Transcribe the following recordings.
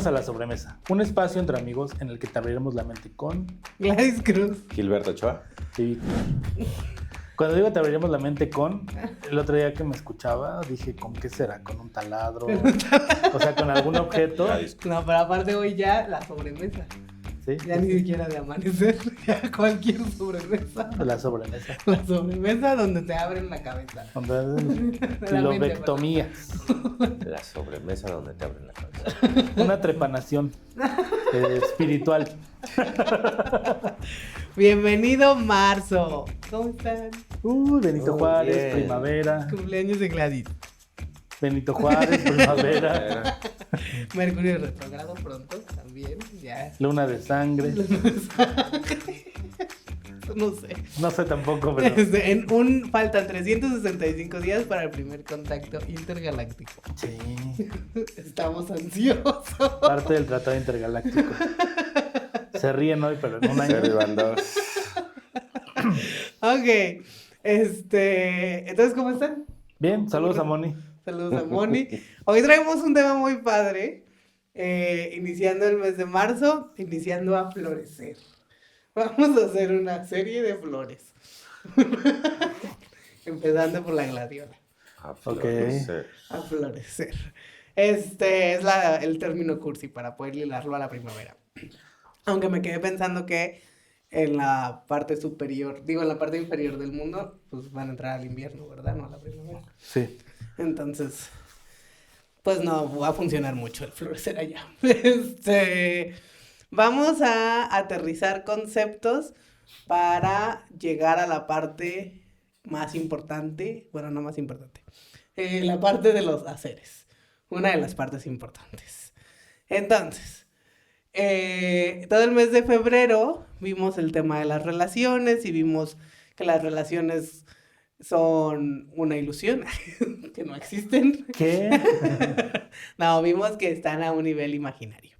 Bienvenidos a La Sobremesa, un espacio entre amigos en el que te abriremos la mente con... Gladys Cruz. Gilberto Ochoa. Sí. Cuando digo te abriremos la mente con, el otro día que me escuchaba, dije, ¿con qué será? ¿Con un taladro? O sea, ¿con algún objeto? No, pero aparte hoy ya la sobremesa. ¿Sí? Ya ni siquiera de amanecer, ya cualquier sobremesa. La sobremesa. La sobremesa donde te abren la cabeza. Lobectomía. La sobremesa donde te abren la cabeza. Una trepanación espiritual. Bienvenido marzo. ¿Cómo están? Benito Muy Juárez, bien. primavera. Cumpleaños de Gladys. Benito Juárez, primavera. Mercurio retrogrado pronto también, ya. Luna de sangre. No sé. No sé tampoco, pero... Faltan 365 días para el primer contacto intergaláctico. Sí. Estamos ansiosos. Parte del Tratado Intergaláctico. Se ríen hoy, pero en un año. Pero iban dos. Ok. Entonces, ¿cómo están? Bien, saludos a Moni. Saludos a Moni. Hoy traemos un tema muy padre. Iniciando el mes de marzo, iniciando a florecer. Vamos a hacer una serie de flores. Empezando por la gladiola. A florecer. A florecer. Es el término cursi para poder ligarlo a la primavera. Aunque me quedé pensando que en la parte superior, en la parte inferior del mundo, pues van a entrar al invierno, ¿verdad? No a la primavera. Sí. Entonces, pues no va a funcionar mucho el florecer allá. Vamos a aterrizar conceptos para llegar a la parte más importante, bueno, no más importante, la parte de los haceres, una de las partes importantes. Entonces, todo el mes de febrero vimos el tema de las relaciones y vimos que las relaciones son una ilusión, que no existen. ¿Qué? No, vimos que están a un nivel imaginario.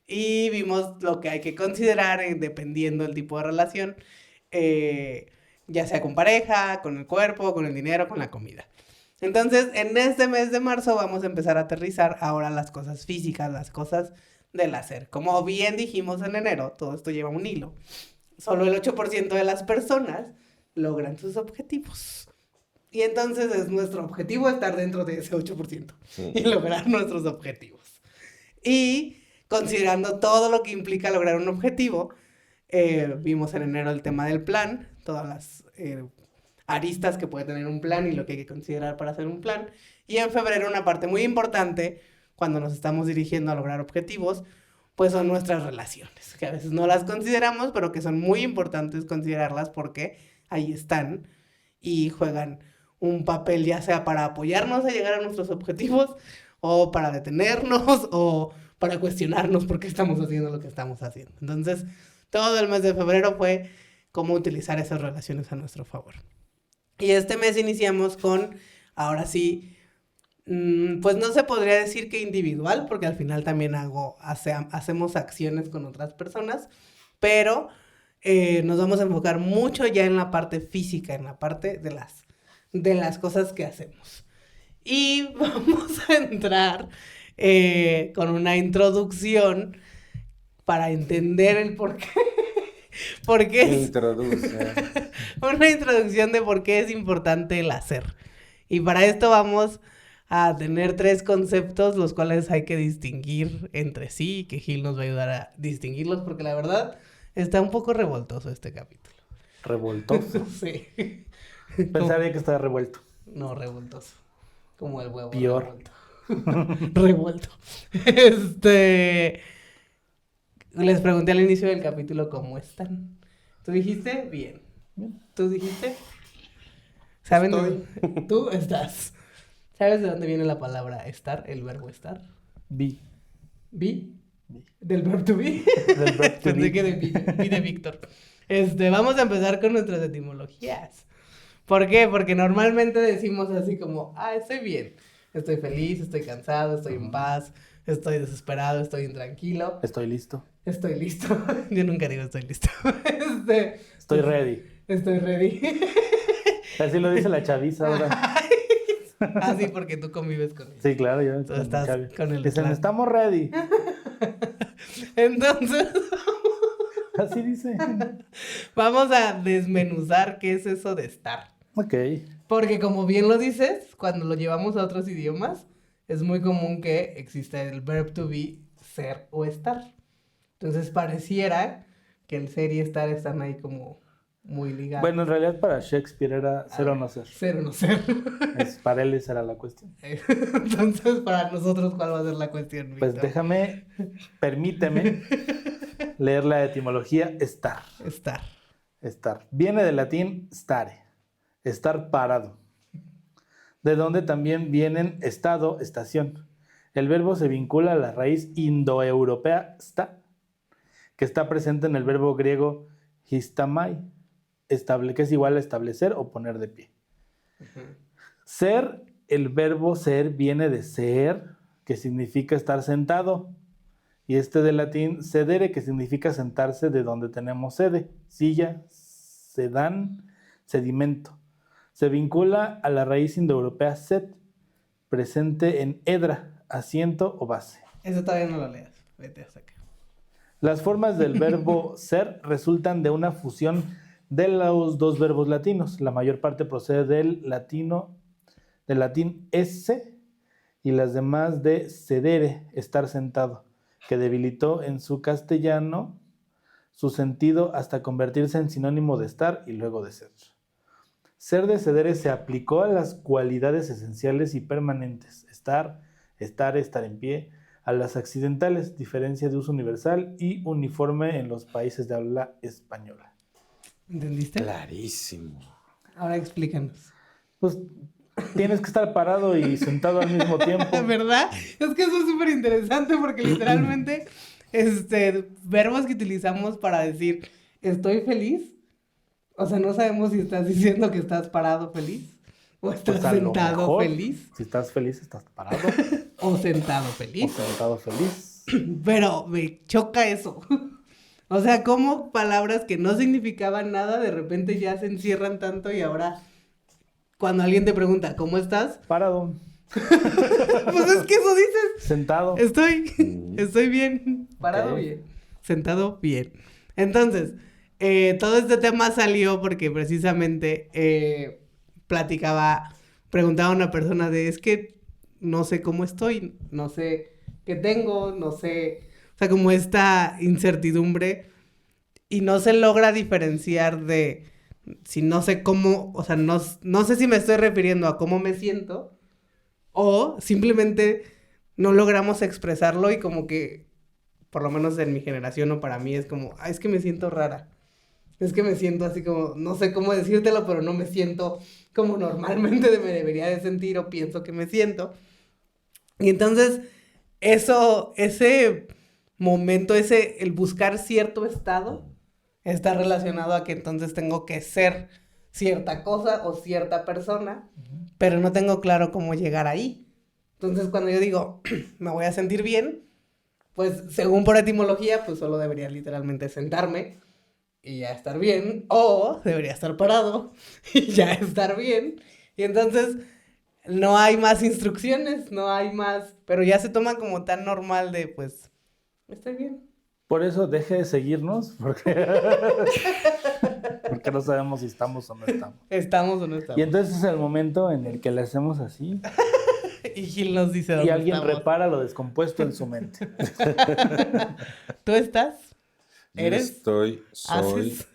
Y vimos lo que hay que considerar dependiendo del tipo de relación, ya sea con pareja, con el cuerpo, con el dinero, con la comida. Entonces, en este mes de marzo vamos a empezar a aterrizar ahora las cosas físicas, las cosas del hacer. Como bien dijimos en enero, todo esto lleva un hilo. Solo el 8% de las personas logran sus objetivos. Y entonces es nuestro objetivo estar dentro de ese 8% y lograr nuestros objetivos. Y considerando todo lo que implica lograr un objetivo, vimos en enero el tema del plan, todas las aristas que puede tener un plan y lo que hay que considerar para hacer un plan. Y en febrero una parte muy importante, cuando nos estamos dirigiendo a lograr objetivos, pues son nuestras relaciones, que a veces no las consideramos, pero que son muy importantes considerarlas porque ahí están y juegan un papel ya sea para apoyarnos a llegar a nuestros objetivos o para detenernos o para cuestionarnos por qué estamos haciendo lo que estamos haciendo. Entonces, todo el mes de febrero fue cómo utilizar esas relaciones a nuestro favor. Y este mes iniciamos con, ahora sí, pues no se podría decir que individual, porque al final también hacemos acciones con otras personas, pero nos vamos a enfocar mucho ya en la parte física, en la parte de las cosas que hacemos. Y vamos a entrar con una introducción para entender el por qué. Una introducción de por qué es importante el hacer. Y para esto vamos a tener 3 conceptos, los cuales hay que distinguir entre sí, y que Gil nos va a ayudar a distinguirlos, porque la verdad está un poco revoltoso este capítulo. ¿Revoltoso? Sí. Pensaría que estaba revuelto. No, revoltoso. Como el huevo. Peor. Revuelto. Les pregunté al inicio del capítulo cómo están. ¿Tú dijiste? Bien. ¿Tú dijiste? ¿Saben? Tú estás. ¿Sabes de dónde viene la palabra estar? El verbo estar. Vi. ¿Vi? Del verbo to be. Del verbo to Pensé be. que de vi de Víctor. Vamos a empezar con nuestras etimologías. ¿Por qué? Porque normalmente decimos así como, estoy bien. Estoy feliz, estoy cansado, estoy en paz, estoy desesperado, estoy intranquilo. Estoy listo. Estoy listo. Yo nunca digo estoy listo. Estoy ready. Estoy ready. Así lo dice la chaviza ahora. Sí, porque tú convives con él. Sí, claro, yo Tú estás con el Dicen, clan. estamos ready. Entonces, Así dice. vamos a desmenuzar qué es eso de estar. Ok. Porque como bien lo dices, cuando lo llevamos a otros idiomas, es muy común que exista el verb to be, ser o estar. Entonces pareciera que el ser y estar están ahí como muy ligados. Bueno, en realidad para Shakespeare era ser o no ser. Ser o no ser. Para él esa era la cuestión. Entonces, para nosotros, ¿cuál va a ser la cuestión, Pues Víctor? permíteme leer la etimología estar. Estar. Estar. Viene del latín stare, estar parado. De donde también vienen estado, estación. El verbo se vincula a la raíz indoeuropea sta, que está presente en el verbo griego histamai, que es igual a establecer o poner de pie. Ser, el verbo ser viene de ser, que significa estar sentado, y del latín sedere, que significa sentarse, de donde tenemos sede, silla, sedán, sedimento. Se vincula a la raíz indoeuropea set, presente en edra, asiento o base. Eso todavía no lo leas. Vete hasta acá. Las formas del verbo ser resultan de una fusión de los dos verbos latinos. La mayor parte procede del latín esse, y las demás de sedere, estar sentado, que debilitó en su castellano su sentido hasta convertirse en sinónimo de estar y luego de ser. Ser de sedere se aplicó a las cualidades esenciales y permanentes, estar en pie, a las accidentales, diferencia de uso universal y uniforme en los países de habla española. ¿Entendiste? Clarísimo. Ahora explícanos. Pues tienes que estar parado y sentado al mismo tiempo. ¿Verdad? Es que eso es súper interesante porque literalmente, verbos que utilizamos para decir estoy feliz, o sea, no sabemos si estás diciendo que estás parado feliz o estás Pues a lo sentado mejor, feliz si estás feliz, estás parado. o sentado O feliz. sentado feliz. Pero me choca eso. O sea, como palabras que no significaban nada de repente ya se encierran tanto y ahora cuando alguien te pregunta, ¿cómo estás? Parado. Pues es que eso dices. Sentado. Estoy bien. Parado Ok. bien. Sentado bien. Entonces, todo este tema salió porque precisamente preguntaba a una persona es que no sé cómo estoy, no sé qué tengo, no sé, o sea, como esta incertidumbre y no se logra diferenciar de si no sé cómo, o sea, no sé si me estoy refiriendo a cómo me siento o simplemente no logramos expresarlo y como que, por lo menos en mi generación o para mí es como, es que me siento rara. Es que me siento así como, no sé cómo decírtelo, pero no me siento como normalmente me debería de sentir o pienso que me siento. Y entonces, ese momento, el buscar cierto estado, está relacionado a que entonces tengo que ser cierta cosa o cierta persona, pero no tengo claro cómo llegar ahí. Entonces, cuando yo digo, me voy a sentir bien, pues según por etimología, pues solo debería literalmente sentarme y ya estar bien, o debería estar parado y ya estar bien. Y entonces no hay más instrucciones, no hay más, pero ya se toma como tan normal de, pues, estoy bien. Por eso deje de seguirnos, porque no sabemos si estamos o no estamos. ¿Estamos o no estamos? Y entonces es el momento en el que le hacemos así Y Gil nos dice y dónde alguien estamos. repara lo descompuesto en su mente. ¿Tú estás? Yo ¿Eres? estoy. ¿Haces?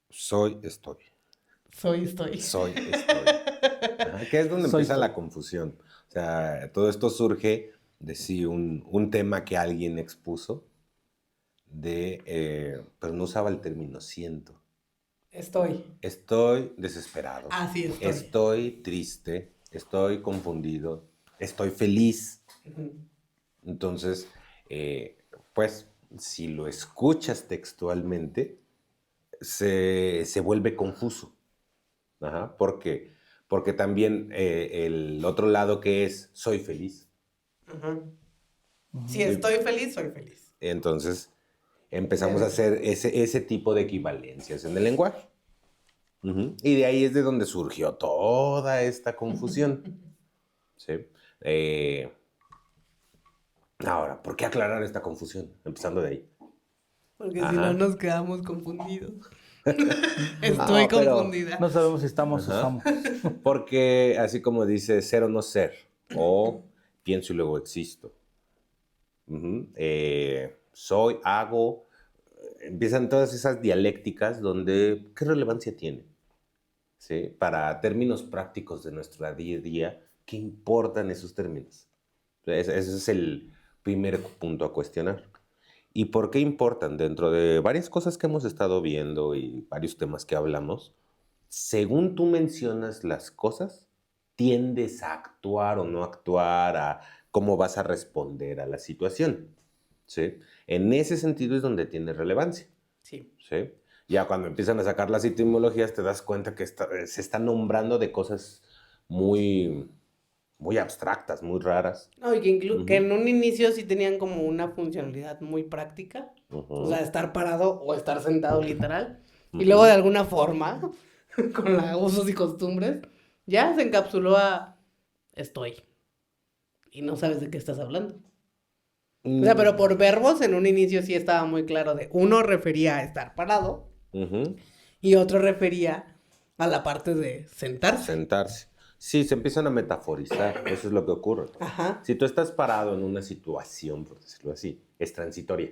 Estoy. Estoy. Ajá, que es donde Soy, empieza estoy. la confusión. O sea, todo esto surge de sí, un tema que alguien expuso, pero no usaba el término siento. Estoy. Estoy desesperado. Así estoy. Estoy triste. Estoy confundido. Estoy feliz. Ujú. Entonces, pues, si lo escuchas textualmente, se vuelve confuso. Ajá, porque también el otro lado que es soy feliz. Ujú. Si estoy feliz, soy feliz. Entonces empezamos a hacer ese tipo de equivalencias en el lenguaje. Ujú. Y de ahí es de donde surgió toda esta confusión. ¿Sí? Ahora, ¿por qué aclarar esta confusión? Empezando de ahí. Porque si Ajá. no nos quedamos confundidos. No, Estoy pero- confundida. No sabemos si estamos o Ajá. somos. Porque así como dice ser o no ser, o pienso y luego existo. Ujú. Soy, hago, empiezan todas esas dialécticas donde, ¿qué relevancia tiene? ¿Sí? Para términos prácticos de nuestro día a día, ¿qué importan esos términos? Ese es el primer punto a cuestionar. ¿Y por qué importan? Dentro de varias cosas que hemos estado viendo y varios temas que hablamos, según tú mencionas las cosas, tiendes a actuar o no actuar, a cómo vas a responder a la situación. ¿Sí? En ese sentido es donde tiene relevancia. Sí. ¿Sí? Ya cuando empiezan a sacar las etimologías te das cuenta que se están nombrando de cosas muy, muy abstractas, muy raras. No, y que, Ujú. que en un inicio sí tenían como una funcionalidad muy práctica. Ujú. O sea, estar parado o estar sentado literal. Y Ujú. luego de alguna forma, con los usos y costumbres, ya se encapsuló a estoy. Y no sabes de qué estás hablando. O sea, pero por verbos en un inicio sí estaba muy claro de uno refería a estar parado Ujú. y otro refería a la parte de sentarse. Sentarse. Sí, se empiezan a metaforizar, eso es lo que ocurre. Ajá, Si tú estás parado en una situación, por decirlo así, es transitoria.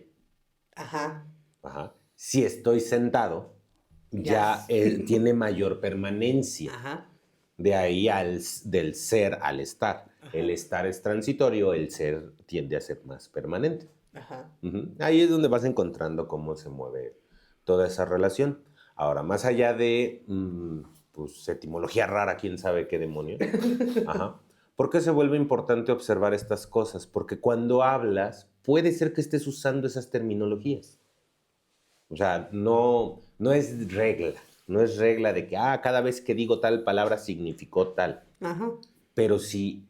ajá. Ajá. Si estoy sentado, ya Ya. tiene mayor permanencia. Ajá. De ahí del ser al estar. El estar es transitorio, el ser tiende a ser más permanente. Ajá. Ujú. Ahí es donde vas encontrando cómo se mueve toda esa relación. Ahora, más allá de pues, etimología rara, quién sabe qué demonio. Ajá. ¿Por qué se vuelve importante observar estas cosas? Porque cuando hablas, puede ser que estés usando esas terminologías. O sea, no es regla. No es regla de que, cada vez que digo tal palabra significó tal. Ajá. Pero si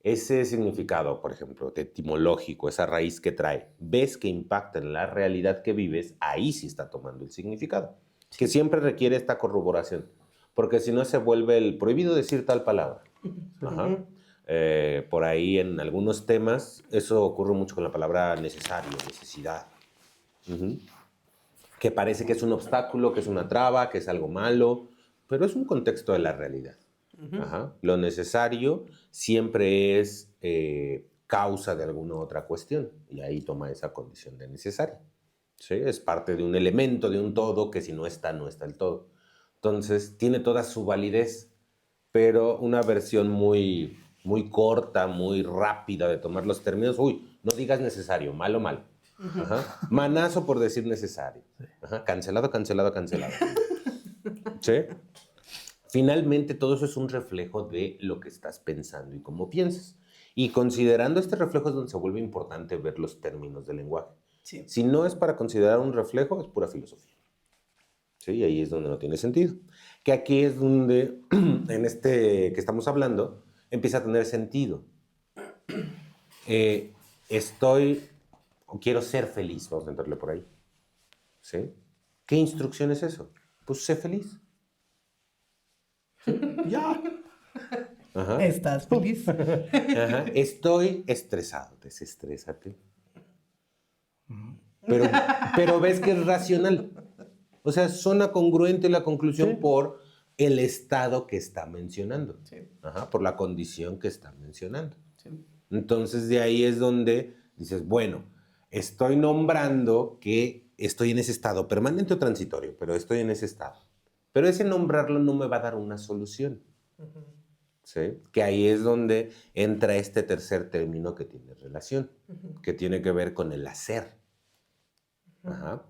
ese significado, por ejemplo, etimológico, esa raíz que trae, ves que impacta en la realidad que vives, ahí sí está tomando el significado. Que siempre requiere esta corroboración. Porque si no se vuelve el prohibido decir tal palabra. Ajá. Por ahí en algunos temas, eso ocurre mucho con la palabra necesario, necesidad. Ujú. Que parece que es un obstáculo, que es una traba, que es algo malo, pero es un contexto de la realidad. Ajá. Lo necesario siempre es causa de alguna otra cuestión y ahí toma esa condición de necesario. ¿Sí? Es parte de un elemento, de un todo, que si no está, no está el todo. Entonces, tiene toda su validez, pero una versión muy, muy corta, muy rápida de tomar los términos. Uy, no digas necesario, malo, malo. Ajá. Manazo por decir necesario. Ajá. Cancelado, cancelado, cancelado. ¿Sí? Finalmente, todo eso es un reflejo de lo que estás pensando y cómo piensas. Y considerando este reflejo es donde se vuelve importante ver los términos del lenguaje. Sí. Si no es para considerar un reflejo, es pura filosofía. ¿Sí? Ahí es donde no tiene sentido. Que aquí es donde, en este que estamos hablando, empieza a tener sentido. Estoy, o quiero ser feliz, vamos a entrarle por ahí. ¿Sí? ¿Qué instrucción es eso? Pues sé feliz. ¿Sí? Ya. Ajá. ¿Estás feliz? Ajá. Estoy estresado, desestrésate. Pero ves que es racional. O sea, suena congruente la conclusión Sí. por el estado que está mencionando. Sí. Ajá, por la condición que está mencionando. Sí. Entonces de ahí es donde dices, bueno, estoy nombrando que estoy en ese estado, permanente o transitorio, pero estoy en ese estado. Pero ese nombrarlo no me va a dar una solución. ¿Sí? Que ahí es donde entra este tercer término que tiene relación, que tiene que ver con el hacer. Ajá.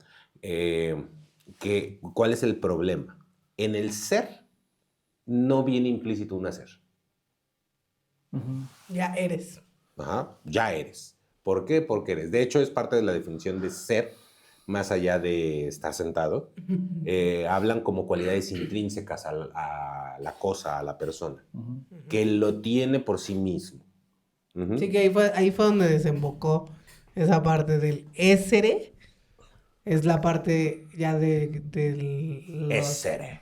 ¿Cuál es el problema? En el ser no viene implícito un hacer. Ya eres. Ajá, ya eres. ¿Por qué? Porque eres. De hecho, es parte de la definición de ser, más allá de estar sentado. Hablan como cualidades intrínsecas a la cosa, a la persona, que lo tiene por sí mismo. Ujú. Sí, que ahí fue donde desembocó esa parte del ésere. Es la parte ya de los... Essere.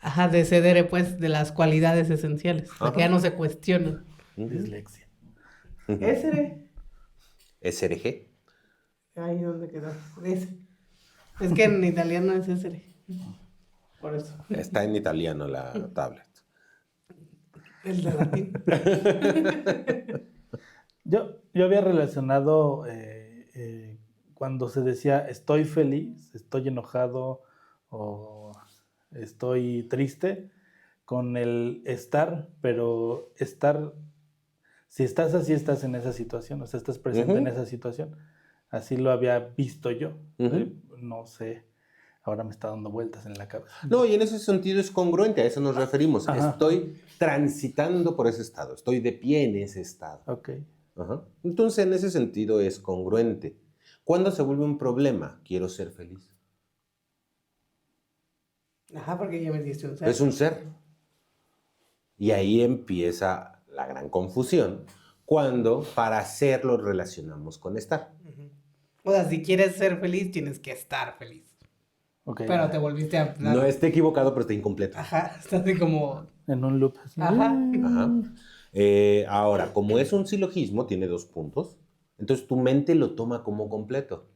Ajá, de cedere, pues, de las cualidades esenciales. O sea, que ya Ajá. no se cuestionan. Dislexia. Ésere. SRG. Ay, ¿dónde quedó? Ese. Es que en italiano es ese. Por eso. Está en italiano la tablet. El de latín. Yo había relacionado cuando se decía estoy feliz, estoy enojado o estoy triste con el estar, pero estar, si estás así, estás en esa situación, o sea, estás presente en esa situación. Así lo había visto yo. No sé, ahora me está dando vueltas en la cabeza. No, y en ese sentido es congruente, a eso nos referimos. Ajá. Estoy transitando por ese estado, estoy de pie en ese estado. Ok. Ajá. Entonces, en ese sentido es congruente. ¿Cuándo se vuelve un problema? Quiero ser feliz. Ajá, porque ya me diste un ser. Es un ser. Y ahí empieza la gran confusión cuando para ser lo relacionamos con estar. O sea, si quieres ser feliz, tienes que estar feliz. Ok. Pero te volviste a... No está equivocado, pero está incompleto. Ajá, estás así como... En un loop. Así. Ajá. Ajá. Ahora, como es un silogismo, tiene 2 puntos, entonces tu mente lo toma como completo.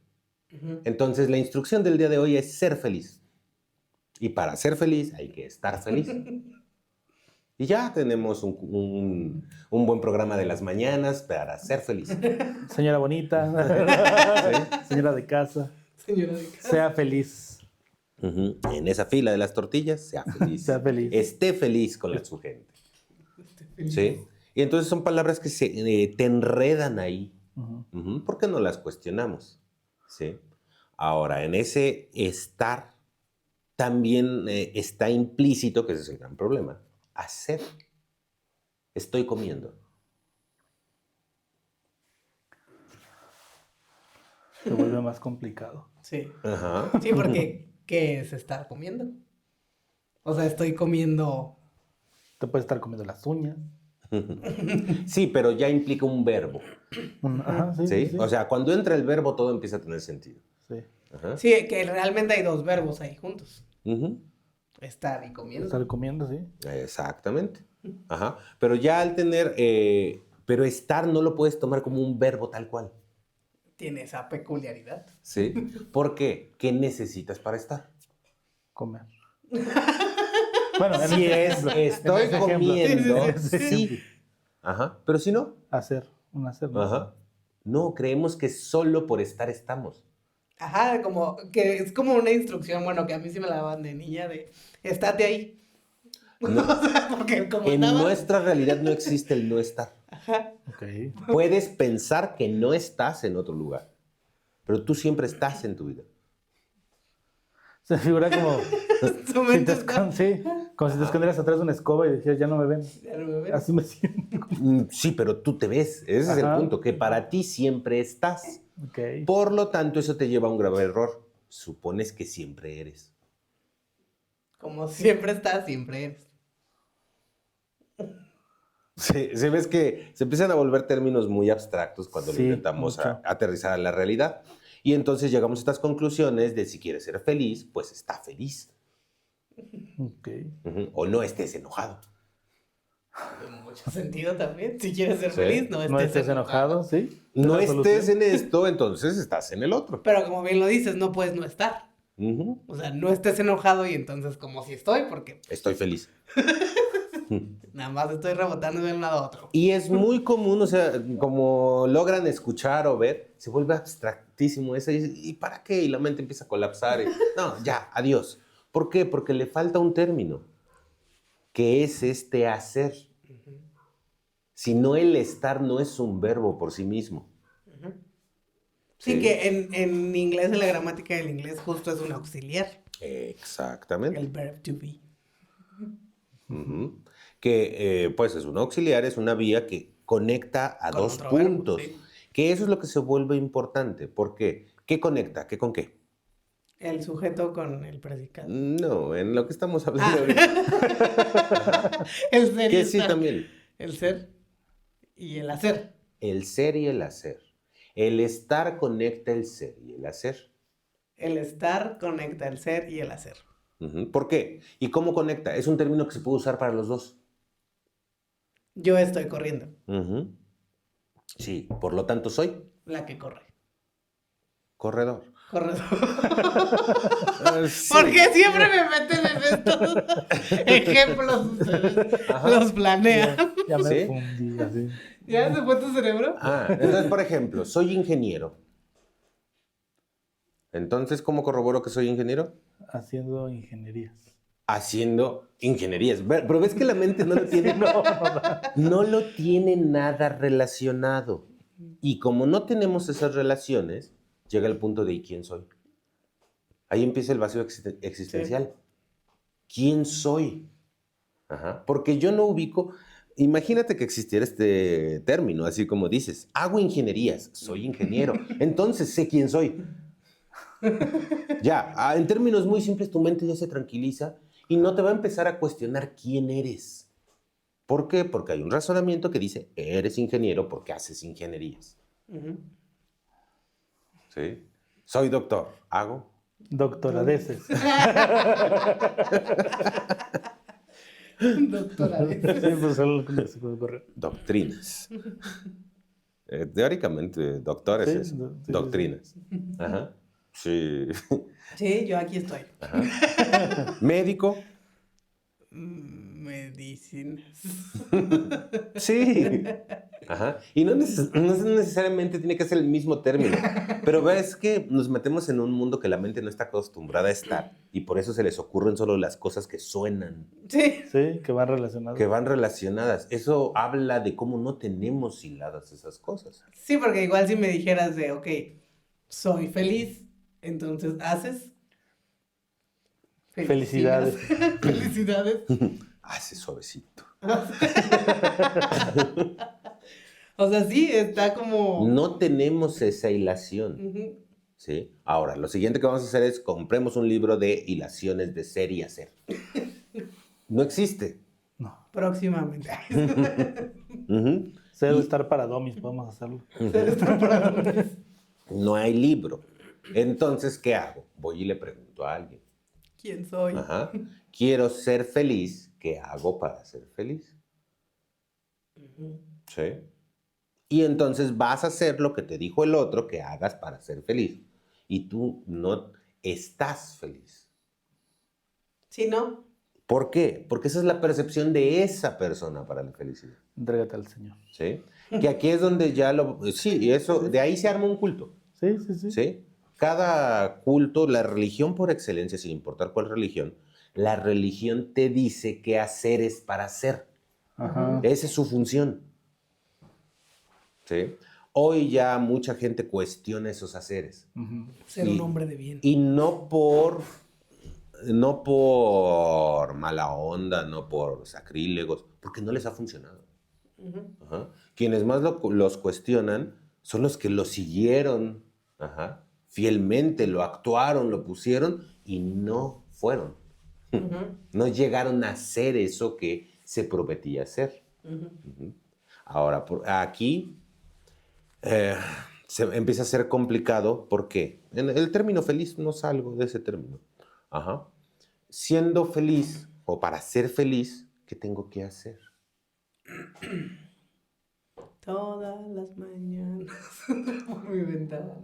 Entonces, la instrucción del día de hoy es ser feliz. Y para ser feliz hay que estar feliz. Y ya tenemos un buen programa de las mañanas para ser feliz. Señora bonita, señora de casa, Señora de casa. sea feliz. En esa fila de las tortillas, sea feliz. Sea feliz. Esté feliz con su gente. ¿Sí? Y entonces son palabras que te enredan ahí. ¿Por qué no las cuestionamos? ¿Sí? Ahora, en ese estar también está implícito, que ese es el gran problema, hacer. Estoy comiendo. Se vuelve más complicado. Sí. Ajá. Sí, porque ¿qué es estar comiendo? O sea, estoy comiendo... Te puedes estar comiendo las uñas. Sí, pero ya implica un verbo. Ajá, sí, ¿Sí? sí. O sea, cuando entra el verbo todo empieza a tener sentido. Sí. Ajá. Sí, que realmente hay 2 verbos ahí juntos. Ujú. Estar y comiendo. Estar comiendo, sí. Exactamente. Ajá. Pero ya al tener... pero estar no lo puedes tomar como un verbo tal cual. Tiene esa peculiaridad. ¿Sí? ¿Por qué? ¿Qué necesitas para estar? Comer. Bueno, en Si ese es ejemplo, estoy en ese ejemplo. comiendo, En ese sí. ejemplo. Ajá. Pero si no, Hacer, un hacer. ¿no? ajá. No, creemos que solo por estar estamos. Ajá, como que es como una instrucción, bueno, que a mí sí me la daban de niña de estate ahí. No. O sea, porque como En andaba- nuestra realidad no existe el no estar. Ajá. Ok. Puedes pensar que no estás en otro lugar, pero tú siempre estás en tu vida. Se figura como Su si mente te, está- sí, como si te escondieras atrás de una escoba y decías, ya no me ven. Ya no me ven. Así me siento. Sí, pero tú te ves. Ese es el Ajá. punto, que para ti siempre estás. Ok. Por lo tanto, eso te lleva a un grave error. Supones que siempre eres. Como siempre estás, siempre eres. Se ves que se empiezan a volver términos muy abstractos cuando lo Sí, intentamos mucho. aterrizar a la realidad. Y entonces llegamos a estas conclusiones de si quieres ser feliz, pues está feliz. Ok. O no estés enojado. Tiene mucho sentido también. Si quieres ser Sí. feliz, no No estés estés enojado, ¿sí? No ¿Es la solución? estés en esto, entonces estás en el otro. Pero como bien lo dices, no puedes no estar. Ujú. O sea, no estés enojado y entonces como si estoy, porque Estoy feliz. nada más estoy rebotando de un lado a otro. Y es muy común, o sea, como logran escuchar o ver, se vuelve abstractísimo eso. ¿Y para qué? Y la mente empieza a colapsar. No, ya, adiós. ¿Por qué? Porque le falta un término, que es este hacer. Si no, el estar no es un verbo por sí mismo. Sí, que en inglés, en la gramática del inglés, justo es un auxiliar. Exactamente. El verb to be. Ujú. Que pues es un auxiliar, es una vía que conecta a Con dos otro verbo, puntos. sí. Que eso es lo que se vuelve importante. ¿Por qué? ¿Qué conecta? ¿Qué con qué? El sujeto con el predicado. No, en lo que estamos hablando ahorita. El ser y Que sí estar. también. El ser y el hacer. El ser y el hacer. El estar conecta el ser y el hacer. El estar conecta el ser y el hacer. Ujú. ¿Por qué? ¿Y cómo conecta? Es un término que se puede usar para los dos. Yo estoy corriendo. Ujú. Sí, por lo tanto soy. La que corre. Corredor. Corredor. Sí. ¿Por qué siempre me meten en estos ejemplos ustedes? Ajá. Los planean. Ya me ¿Sí? fundí así. ¿Ya se fue tu cerebro? Entonces, por ejemplo, soy ingeniero. Entonces, ¿cómo corroboro que soy ingeniero? Haciendo ingenierías. Haciendo ingenierías. Pero ves que la mente no lo tiene, no lo tiene nada relacionado. Y como no tenemos esas relaciones, llega el punto de ¿y quién soy? Ahí empieza el vacío existencial. ¿Quién soy? Ajá. Porque yo no ubico. Imagínate que existiera este término, así como dices, hago ingenierías, soy ingeniero, entonces sé quién soy. Ya, en términos muy simples, tu mente ya se tranquiliza y no te va a empezar a cuestionar quién eres. ¿Por qué? Porque hay un razonamiento que dice, eres ingeniero porque haces ingenierías. Ujú. ¿Sí? Soy doctor, hago. Doctoradeces. Doctora. Sí, pues es lo que se puede correr. Doctrinas. Teóricamente, doctor es Sí, eso. sí, Doctrinas. Ajá. Sí. Sí, yo aquí estoy. Ajá. Médico. Medicinas. Sí. Ajá. Y no necesariamente tiene que ser el mismo término. Pero ves que nos metemos en un mundo que la mente no está acostumbrada a estar. Y por eso se les ocurren solo las cosas que suenan, Sí. Sí, que van relacionados. que van relacionadas. Eso habla de cómo no tenemos hiladas esas cosas. Sí, porque igual si me dijeras de, ok, soy feliz, entonces haces. Felicidades. Felicidades. Hace suavecito. O sea, sí, está como. No tenemos esa hilación. Ujú. ¿Sí? Ahora, lo siguiente que vamos a hacer es compremos un libro de hilaciones de ser y hacer. No existe. No. Próximamente. Ujú. Se debe estar para domis, podemos hacerlo. No hay libro. Entonces, ¿qué hago? Voy y le pregunto a alguien. ¿Quién soy? Ajá. Quiero ser feliz. ¿Qué hago para ser feliz? Ujú. ¿Sí? Y entonces vas a hacer lo que te dijo el otro que hagas para ser feliz. Y tú no estás feliz. Sí, ¿no? ¿Por qué? Porque esa es la percepción de esa persona para la felicidad. Entrégate al Señor. ¿Sí? Que aquí es donde ya lo... Sí, y eso, Sí. de ahí se arma un culto. Sí, sí, sí. ¿Sí? Cada culto, la religión por excelencia, sin importar cuál religión, la religión te dice qué hacer es para hacer. Ajá. Esa es su función. ¿Sí? Hoy ya mucha gente cuestiona esos haceres. Ujú. Ser un hombre de bien. Y no por mala onda, no por sacrílegos, porque no les ha funcionado. Ujú. Ajá. Quienes más los cuestionan son los que lo siguieron, ajá, fielmente, lo actuaron, lo pusieron y no fueron. Ujú. No llegaron a hacer eso que se prometía hacer. Ujú. Ujú. Ahora, aquí se empieza a ser complicado porque en el término feliz no salgo de ese término. Ajá. Siendo feliz o para ser feliz, ¿qué tengo que hacer? Todas las mañanas por mi ventana.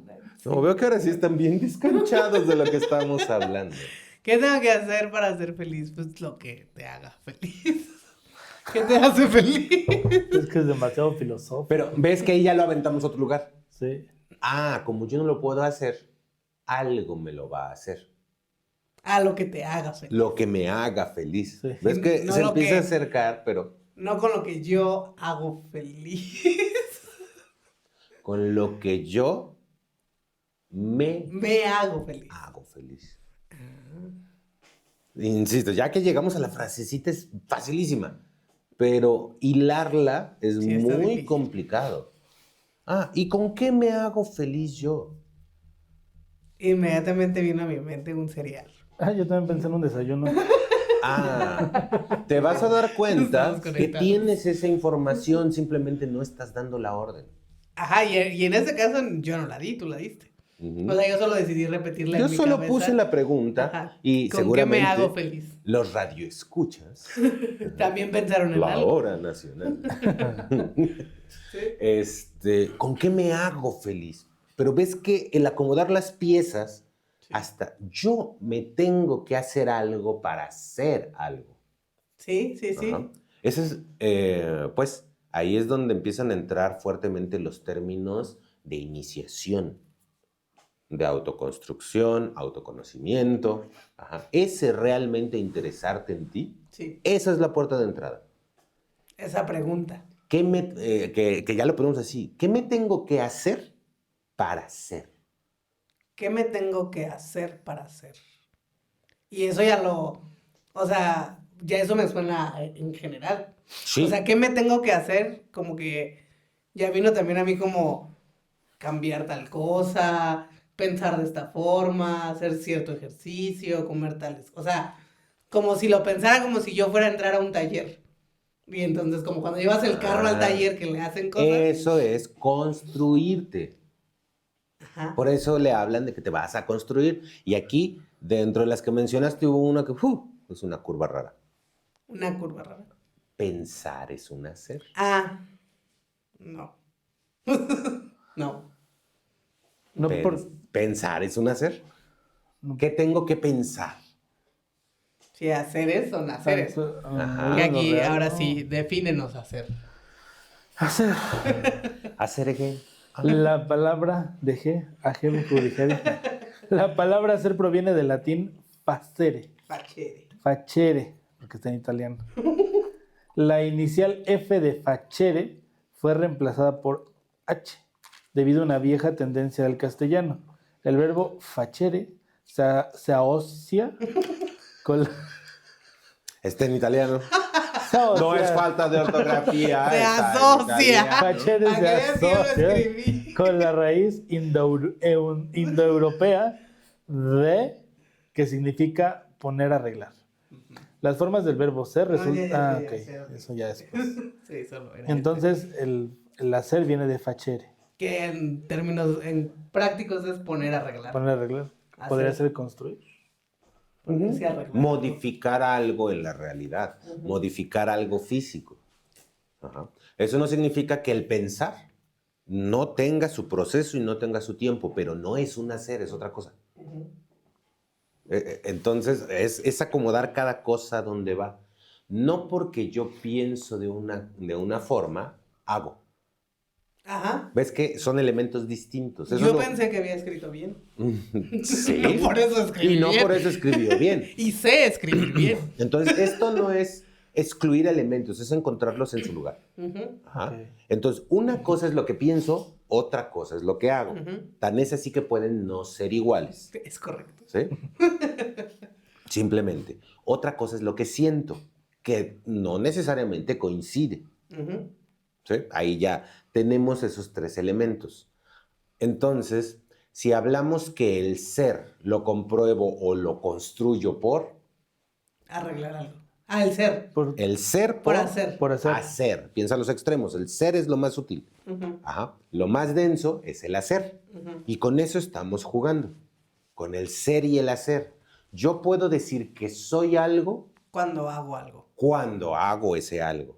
No, veo que ahora sí están bien descanchados de lo que estamos hablando. ¿Qué tengo que hacer para ser feliz? Pues lo que te haga feliz. ¿Qué te hace feliz? Es que es demasiado filosófico. Pero ves que ahí ya lo aventamos a otro lugar. Sí. Como yo no lo puedo hacer, algo me lo va a hacer. A lo que te haga feliz. Lo que me haga feliz. Sí. Ves que No se lo empieza que- a acercar, pero No con lo que yo hago feliz. con lo que yo me Me hago feliz. hago feliz. Insisto, ya que llegamos a la frasecita es facilísima, pero hilarla es Sí, está muy difícil. complicado. ¿Y con qué me hago feliz yo? Inmediatamente vino a mi mente un cereal. Yo también pensé en un desayuno. Te vas a dar cuenta Estamos que conectados. tienes esa información, simplemente no estás dando la orden. Ajá, y en ese caso yo no la di, tú la diste. Ujú. O sea, yo solo decidí repetirla Yo en mi solo cabeza. puse la pregunta Ajá. y ¿Con seguramente qué me hago feliz? los radioescuchas, También pensaron en la algo. hora nacional. ¿Con qué me hago feliz? Pero ves que el acomodar las piezas, hasta yo me tengo que hacer algo para hacer algo. Sí, sí, sí. Ajá. Ese es, pues, ahí es donde empiezan a entrar fuertemente los términos de iniciación, de autoconstrucción, autoconocimiento. Ajá. Ese realmente interesarte en ti, Sí, esa es la puerta de entrada. esa pregunta. Que ya lo ponemos así, ¿qué me tengo que hacer para ser? ¿Qué me tengo que hacer para hacer? Y eso ya lo, o sea, ya eso me suena en general. Sí. O sea, ¿qué me tengo que hacer? Como que ya vino también a mí como cambiar tal cosa, pensar de esta forma, hacer cierto ejercicio, comer tales. O sea, como si lo pensara como si yo fuera a entrar a un taller. Y entonces, como cuando llevas el carro al taller que le hacen cosas. Eso es construirte. Ajá. Por eso le hablan de que te vas a construir. Y aquí, dentro de las que mencionaste, hubo una que es una curva rara. Una curva rara. Pensar es un hacer. Ah, no. No. No Pensar es un hacer. No. ¿Qué tengo que pensar? Sí, haceres son haceres. Ajá. Que lo aquí, real, ahora no. sí, defínenos hacer. Hacer. ¿Hacer qué? La palabra dejé, ajeme judicare. La palabra hacer proviene del latín facere, Fachere. facere, porque está en italiano. La inicial F de facere fue reemplazada por H, debido a una vieja tendencia del castellano. El verbo facere se asocia con la... Está en italiano. se asocia- No es falta de ortografía. Se está en asocia. italiano. Facere ¿A se qué veas que yo lo asocia escribí? con la raíz indoeuropea de, que significa poner a arreglar. Las formas del verbo ser resultan... ya, ok, eso ya después. Sí, solo era Entonces, el hacer viene de facere, que en términos prácticos es poner a arreglar. poner a arreglar. Podría ser construir. Ponerse a arreglar. Modificar algo en la realidad, modificar algo físico. Ajá. Eso no significa que el pensar no tenga su proceso y no tenga su tiempo, pero no es un hacer, es otra cosa. Entonces, es acomodar cada cosa donde va. No porque yo pienso de una forma, hago. Ajá. ¿Ves que son elementos distintos? Eso Yo no- pensé que había escrito bien. Sí. No por eso escribí Y no bien. por eso escribió bien. Y sé escribir bien. Entonces, esto no es excluir elementos, es encontrarlos en su lugar. Ujú, Ajá. Ok. Entonces, una cosa es lo que pienso, otra cosa es lo que hago. ujú. Tan es así que pueden no ser iguales. Es correcto. ¿Sí? Simplemente. Otra cosa es lo que siento, que no necesariamente coincide. Ujú. ¿Sí? Ahí ya tenemos esos tres elementos. Entonces, si hablamos que el ser lo compruebo o lo construyo por, Arreglar algo. Ah, el ser. el ser Por hacer. Por hacer. hacer. Piensa los extremos. El ser es lo más sutil. Ujú, Ajá. Lo más denso es el hacer. ujú. Y con eso estamos jugando. Con el ser y el hacer. Yo puedo decir que soy algo Cuando hago algo. cuando hago ese algo.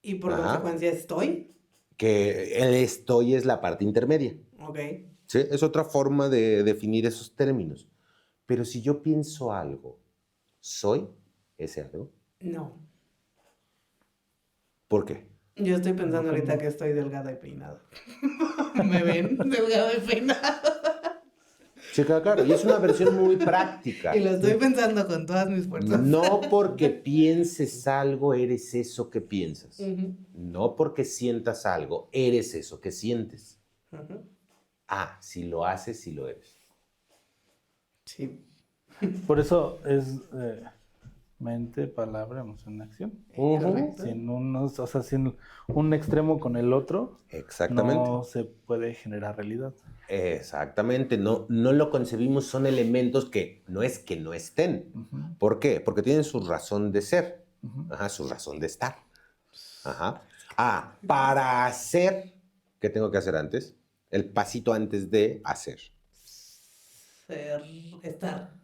Y por Ajá. consecuencia estoy. Que el estoy es la parte intermedia. Ok. ¿Sí? Es otra forma de definir esos términos. Pero si yo pienso algo, ¿soy ese algo? No. ¿Por qué? Yo estoy pensando ahorita que estoy delgada y peinada. ¿Me ven? Delgada y peinada. Sí, claro. Y es una versión muy práctica. Y lo estoy pensando con todas mis fuerzas. No porque pienses algo, eres eso que piensas. Ujú, No porque sientas algo, eres eso que sientes. ujú. Ah, si lo haces, si lo eres. Sí. Por eso es mente, palabra, emoción, acción. Correcto. Sin un extremo con el otro, Exactamente. no se puede generar realidad. Exactamente. No, no lo concebimos, son elementos que no es que no estén. Ujú, ¿Por qué? Porque tienen su razón de ser. ujú. Ajá, su razón de estar. Ajá. Ah, para hacer, ¿qué tengo que hacer antes? El pasito antes de hacer. Estar.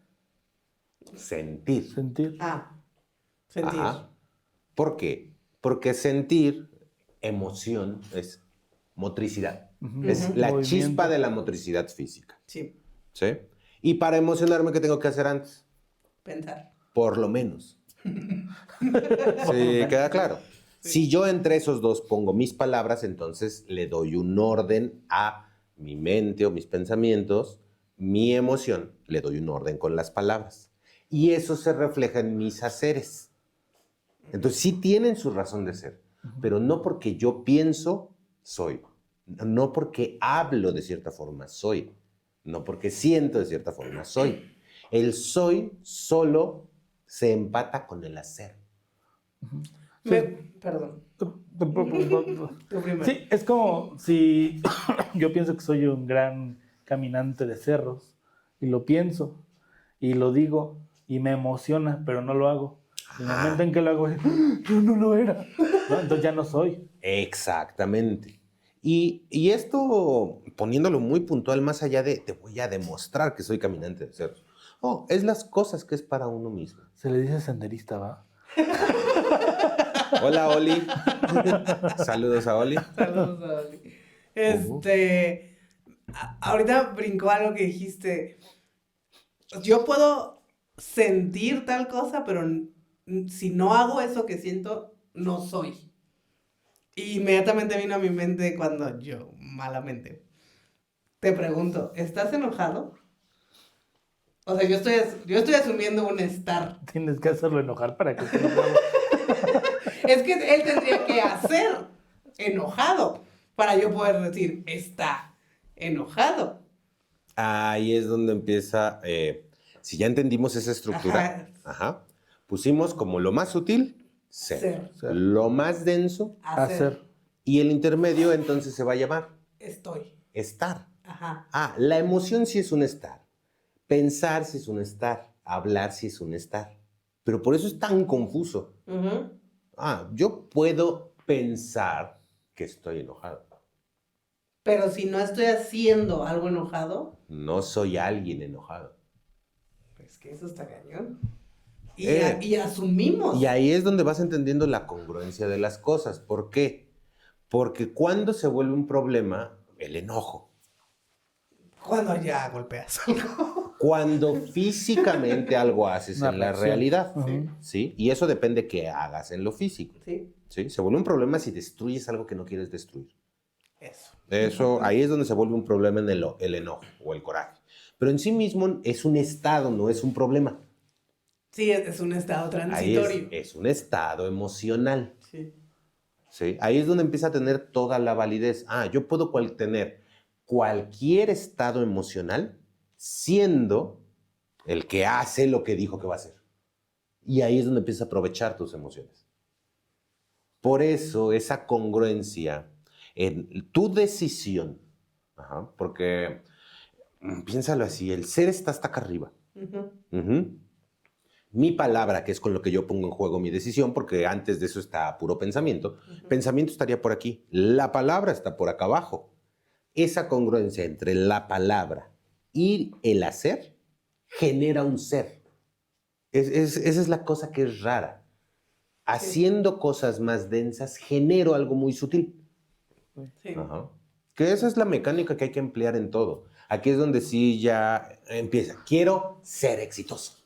Sentir. Sentir. Sentir. Ajá. ¿Por qué? Porque sentir, emoción, es motricidad. Ujú. Es la Movimiento. chispa de la motricidad física. Sí, ¿Sí? Y para emocionarme, ¿qué tengo que hacer antes? pensar. Por lo menos. ¿Sí queda claro? Sí. Si yo entre esos dos pongo mis palabras, entonces le doy un orden a mi mente o mis pensamientos, mi emoción, le doy un orden con las palabras. Y eso se refleja en mis haceres. Entonces sí tienen su razón de ser, pero no porque yo pienso, soy. No porque hablo de cierta forma, soy. No porque siento de cierta forma, soy. El soy solo se empata con el hacer. Perdón. Tú primero. Sí, es como si yo pienso que soy un gran caminante de cerros y lo pienso y lo digo y me emociona, pero no lo hago. El momento en que lo hago es, yo no lo era. ¿No? Entonces ya no soy. Exactamente. Y esto, poniéndolo muy puntual, más allá de te voy a demostrar que soy caminante de cerros. Oh, es las cosas que es para uno mismo. Se le dice senderista, ¿va? Hola, Oli. Saludos a Oli. Saludos a Oli. Ahorita brincó algo que dijiste. Yo puedo sentir tal cosa, pero si no hago eso que siento, no soy. Y inmediatamente vino a mi mente cuando yo, malamente, te pregunto, ¿estás enojado? O sea, yo estoy asumiendo un estar. Tienes que hacerlo enojar para que se enoje. Es que él tendría que hacer enojado para yo poder decir, está enojado. Ahí es donde empieza, si ya entendimos esa estructura, pusimos como lo más sutil, ser. Ser. Lo más denso, Hacer. y el intermedio entonces se va a llamar Estoy. estar. Ajá. La emoción sí es un estar, pensar sí es un estar, hablar sí es un estar, pero por eso es tan confuso. Ujú. Yo puedo pensar que estoy enojado. Pero si no estoy haciendo algo enojado, No soy alguien enojado. pues que eso está cañón. Eh. Y asumimos. Y ahí es donde vas entendiendo la congruencia de las cosas. ¿Por qué? Porque cuando se vuelve un problema, el enojo. Cuando ya golpeas algo. Cuando físicamente algo haces Una en la reacción. realidad. Ujú. ¿Sí? Y eso depende que hagas en lo físico. Sí, ¿Sí? Se vuelve un problema si destruyes algo que no quieres destruir. eso. Eso, ahí es donde se vuelve un problema en el enojo o el coraje. Pero en sí mismo es un estado, no es un problema. Sí, es un estado Ahí transitorio. es un estado emocional. Sí. ¿Sí? Ahí es donde empieza a tener toda la validez. Yo puedo tener cualquier estado emocional siendo el que hace lo que dijo que va a hacer. Y ahí es donde empiezas a aprovechar tus emociones. Por eso esa congruencia en tu decisión, porque piénsalo así, el ser está hasta acá arriba. Ujú. Ujú. Mi palabra, que es con lo que yo pongo en juego mi decisión, porque antes de eso está puro pensamiento, pensamiento estaría por aquí, la palabra está por acá abajo. Esa congruencia entre la palabra y el hacer genera un ser. Esa es la cosa que es rara. Haciendo cosas más densas, genero algo muy sutil. Sí. Que esa es la mecánica que hay que emplear en todo. Aquí es donde sí ya empieza. Quiero ser exitoso.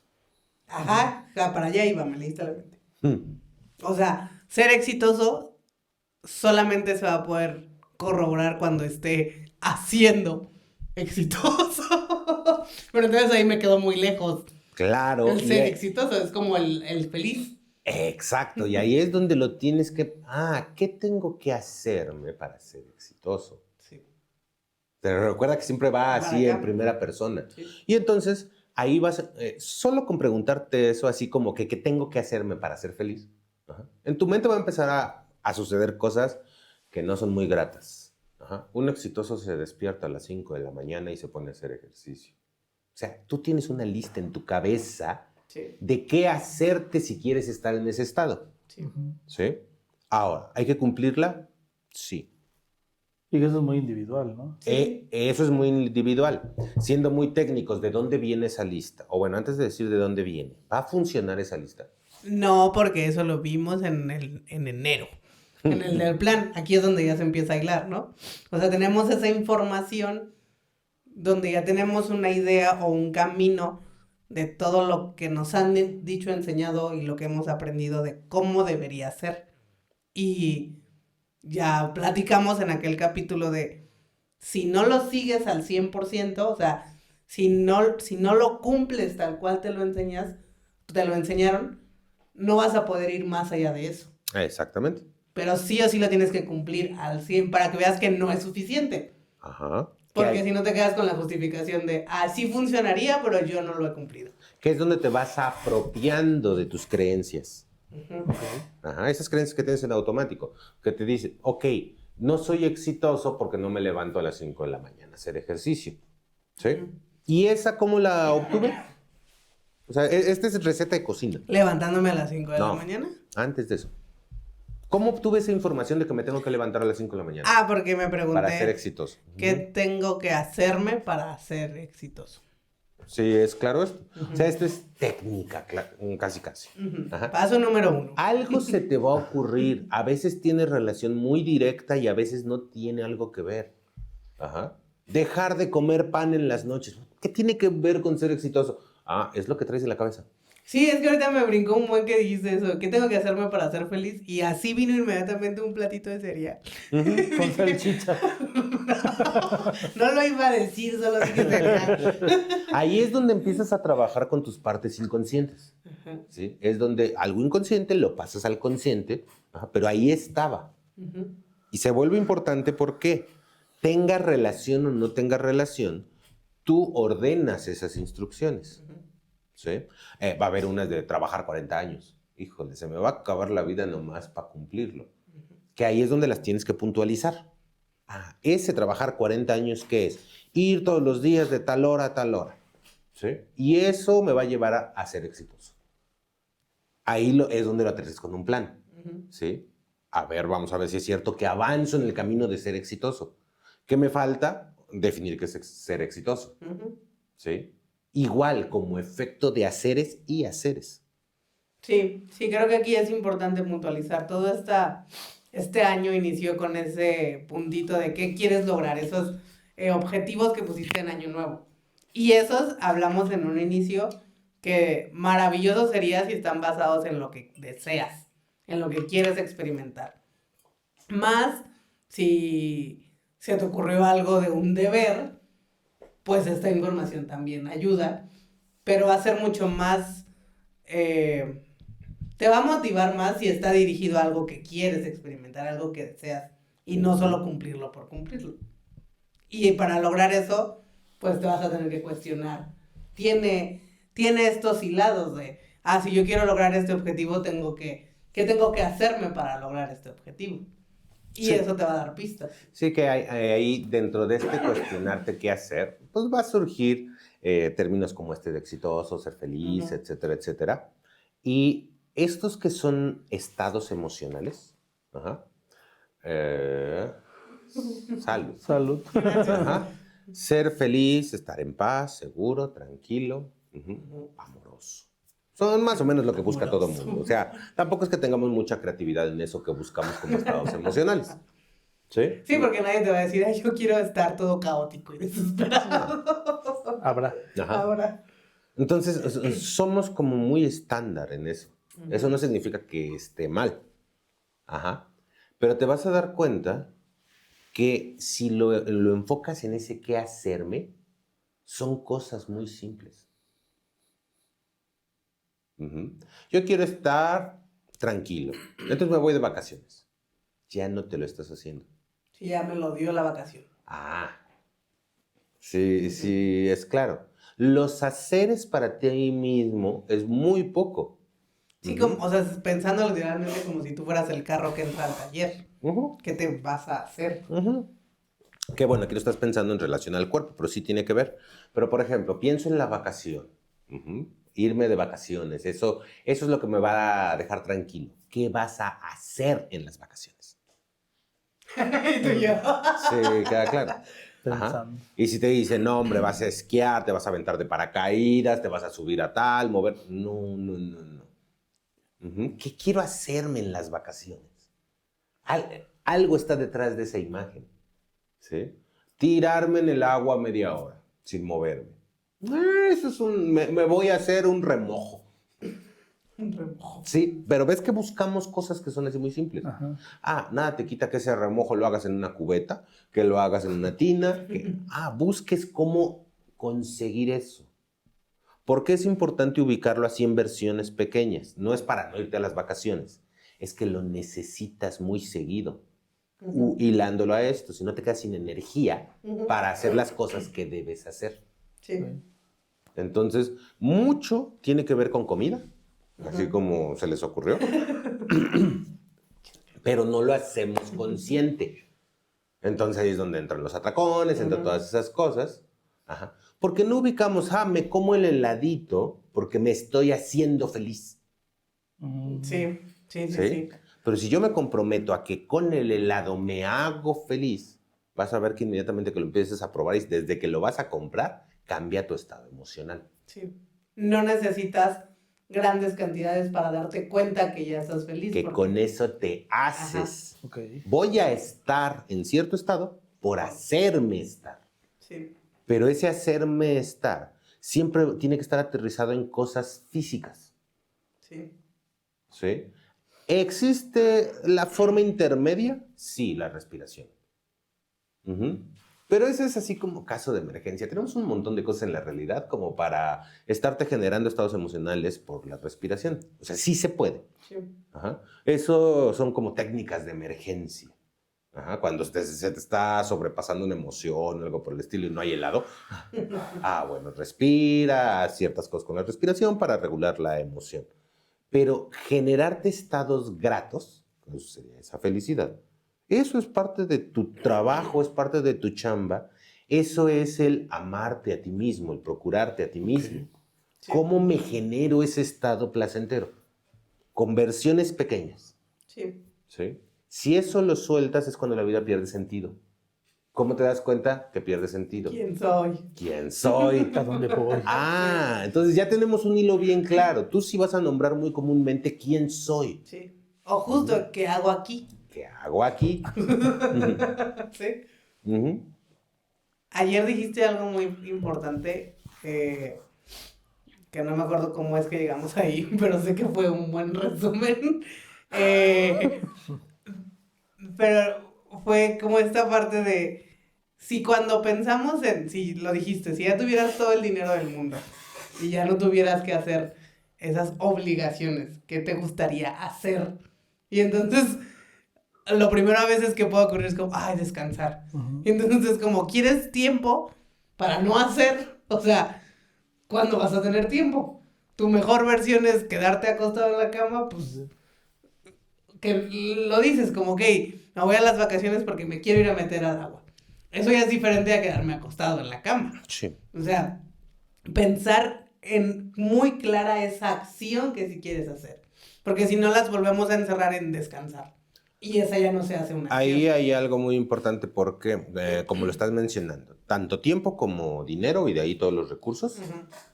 Ajá, para allá iba, me leíste la mente. Hmm. O sea, ser exitoso solamente se va a poder corroborar cuando esté haciendo exitoso. Pero entonces ahí me quedo muy lejos. Claro. El ser exitoso es como el feliz. Exacto, y ahí es donde lo tienes que... ¿qué tengo que hacerme para ser exitoso? Sí. Pero recuerda que siempre va así Para acá. en primera persona. Sí. Y entonces ahí vas, solo con preguntarte eso, así como que, ¿qué tengo que hacerme para ser feliz? En tu mente va a empezar a suceder cosas que no son muy gratas. Un exitoso se despierta a las 5 de la mañana y se pone a hacer ejercicio. O sea, tú tienes una lista en tu cabeza de qué hacerte si quieres estar en ese estado. Sí. ¿Sí? Ahora, ¿hay que cumplirla? Sí. Y que eso es muy individual, ¿no? Eso es muy individual. Siendo muy técnicos, ¿de dónde viene esa lista? O bueno, antes de decir de dónde viene, ¿va a funcionar esa lista? No, porque eso lo vimos en enero, en el del plan. Aquí es donde ya se empieza a hilar, ¿no? O sea, tenemos esa información donde ya tenemos una idea o un camino de todo lo que nos han dicho, enseñado y lo que hemos aprendido de cómo debería ser. Y ya platicamos en aquel capítulo de si no lo sigues al 100%, o sea, si no lo cumples tal cual te lo enseñaron, no vas a poder ir más allá de eso. Exactamente. Pero sí o sí lo tienes que cumplir al 100 para que veas que no es suficiente. Ajá. Porque si no te quedas con la justificación de, sí funcionaría, pero yo no lo he cumplido. Que es donde te vas apropiando de tus creencias. Uh-huh. Ajá, esas creencias que tienes en automático, que te dicen, ok, no soy exitoso porque no me levanto a las 5 de la mañana a hacer ejercicio. ¿Sí? Uh-huh. ¿Y esa cómo la obtuve? O sea, esta es receta de cocina. ¿Levantándome a las 5 de la mañana? Antes de eso. ¿Cómo obtuve esa información de que me tengo que levantar a las 5 de la mañana? Porque me pregunté. Para ser exitoso. ¿Qué tengo que hacerme para ser exitoso? Sí, es claro esto. O sea, esto es técnica, casi. Ajá. Paso número 1. Algo se te va a ocurrir. A veces tiene relación muy directa y a veces no tiene algo que ver. Ajá. Dejar de comer pan en las noches. ¿Qué tiene que ver con ser exitoso? Es lo que traes en la cabeza. Sí, es que ahorita me brincó un buen que dijiste eso. ¿Qué tengo que hacerme para ser feliz? Y así vino inmediatamente un platito de cereal. Con salchicha. No lo iba a decir, solo dije cereal. Ahí es donde empiezas a trabajar con tus partes inconscientes. ¿Sí? Es donde algo inconsciente lo pasas al consciente, pero ahí estaba. Y se vuelve importante porque tenga relación o no tenga relación, tú ordenas esas instrucciones. ¿Sí? Va a haber unas de trabajar 40 años. Híjole, se me va a acabar la vida nomás para cumplirlo. Que ahí es donde las tienes que puntualizar. Ese trabajar 40 años, ¿qué es? Ir todos los días de tal hora a tal hora. ¿Sí? Y eso me va a llevar a ser exitoso. Ahí es donde lo aterrizas con un plan. ¿Sí? A ver, vamos a ver si es cierto que avanzo en el camino de ser exitoso. ¿Qué me falta? Definir qué es ser exitoso. ¿Sí? Igual como efecto de haceres y haceres. Sí, creo que aquí es importante puntualizar. Todo este año inició con ese puntito de qué quieres lograr, esos objetivos que pusiste en Año Nuevo. Y esos hablamos en un inicio que maravilloso sería si están basados en lo que deseas, en lo que quieres experimentar. Más si se te ocurrió algo de un deber, pues esta información también ayuda, pero va a ser mucho más, te va a motivar más si está dirigido a algo que quieres experimentar, algo que deseas, y no solo cumplirlo por cumplirlo. Y para lograr eso, pues te vas a tener que cuestionar. Tiene estos hilados de, si yo quiero lograr este objetivo, ¿qué tengo que hacerme para lograr este objetivo? Y sí, eso te va a dar pistas. Sí, que ahí dentro de este cuestionarte qué hacer, pues va a surgir términos como de exitoso, ser feliz, etcétera, etcétera. Y estos que son estados emocionales, salud. Salud. Ser feliz, estar en paz, seguro, tranquilo, amoroso. Son más o menos lo que busca todo el mundo. O sea, tampoco es que tengamos mucha creatividad en eso que buscamos como estados emocionales. ¿Sí? Sí, porque nadie te va a decir, yo quiero estar todo caótico y desesperado. Habrá. Habrá. Entonces, somos como muy estándar en eso. Eso no significa que esté mal. Pero te vas a dar cuenta que si lo enfocas en ese qué hacerme, son cosas muy simples. Yo quiero estar tranquilo. Entonces me voy de vacaciones. Ya no te lo estás haciendo. Sí, ya me lo dio la vacación. Sí, es claro. Los haceres para ti mismo es muy poco. Sí, o sea, pensándolo literalmente como si tú fueras el carro que entra al taller. ¿Qué te vas a hacer? Que bueno, aquí lo estás pensando en relación al cuerpo, pero sí tiene que ver. Pero, por ejemplo, pienso en la vacación. Irme de vacaciones, eso es lo que me va a dejar tranquilo. ¿Qué vas a hacer en las vacaciones? Y tú y yo. Sí, queda claro. Ajá. Pensando. Y si te dicen, no, hombre, vas a esquiar, te vas a aventar de paracaídas, te vas a subir a tal, mover. No, no, no, no. Ujú. ¿Qué quiero hacerme en las vacaciones? Algo está detrás de esa imagen. ¿Sí? Tirarme en el agua media hora sin moverme. Eso es me voy a hacer un remojo. Un remojo. Sí, pero ves que buscamos cosas que son así muy simples. Ajá. Nada te quita que ese remojo lo hagas en una cubeta, que lo hagas en una tina. Busques cómo conseguir eso. ¿Por qué es importante ubicarlo así en versiones pequeñas? No es para no irte a las vacaciones, es que lo necesitas muy seguido, hilándolo a esto, si no te quedas sin energía para hacer las cosas que debes hacer. Sí. Entonces, mucho tiene que ver con comida, así como se les ocurrió, pero no lo hacemos consciente. Entonces ahí es donde entran los atracones, entran todas esas cosas. Ajá. Porque no ubicamos, me como el heladito porque me estoy haciendo feliz. Sí. ¿Sí? Pero si yo me comprometo a que con el helado me hago feliz, vas a ver que inmediatamente que lo empieces a probar y desde que lo vas a comprar, cambia tu estado emocional. Sí. No necesitas grandes cantidades para darte cuenta que ya estás feliz. Que con eso te haces. Okay. Voy a estar en cierto estado por hacerme estar. Sí. Pero ese hacerme estar siempre tiene que estar aterrizado en cosas físicas. Sí. ¿Sí? ¿Existe la forma intermedia? Sí, la respiración. Pero ese es así como caso de emergencia. Tenemos un montón de cosas en la realidad como para estarte generando estados emocionales por la respiración. O sea, sí se puede. Sí. Ajá. Eso son como técnicas de emergencia. Ajá. Cuando se te está sobrepasando una emoción o algo por el estilo y no hay helado. Bueno, respira, haz ciertas cosas con la respiración para regular la emoción. Pero generarte estados gratos, eso sería esa felicidad. Eso es parte de tu trabajo, es parte de tu chamba. Eso es el amarte a ti mismo, el procurarte a ti mismo. Sí. ¿Cómo me genero ese estado placentero? Con versiones pequeñas. Sí. ¿Sí? Si eso lo sueltas es cuando la vida pierde sentido. ¿Cómo te das cuenta que pierde sentido? ¿Quién soy? ¿Quién soy? ¿A dónde voy? Entonces ya tenemos un hilo bien claro. Tú sí vas a nombrar muy comúnmente quién soy. Sí. O justo, ¿qué hago aquí? ¿Qué hago aquí? Sí. Ujú. Ayer dijiste algo muy importante, que no me acuerdo cómo es que llegamos ahí, pero sé que fue un buen resumen. Pero fue como esta parte de, si cuando pensamos si lo dijiste, si ya tuvieras todo el dinero del mundo y ya no tuvieras que hacer esas obligaciones, ¿qué te gustaría hacer? Y entonces, lo primero a veces que puede ocurrir es como, descansar. Y entonces como, ¿quieres tiempo para no hacer? O sea, ¿cuándo vas a tener tiempo? Tu mejor versión es quedarte acostado en la cama, pues, que lo dices como, ok, me voy a las vacaciones porque me quiero ir a meter al agua. Eso ya es diferente a quedarme acostado en la cama. Sí. O sea, pensar en muy clara esa acción que sí quieres hacer. Porque si no las volvemos a encerrar en descansar. Y esa ya no se hace una acción. Ahí hay algo muy importante porque, como lo estás mencionando, tanto tiempo como dinero y de ahí todos los recursos,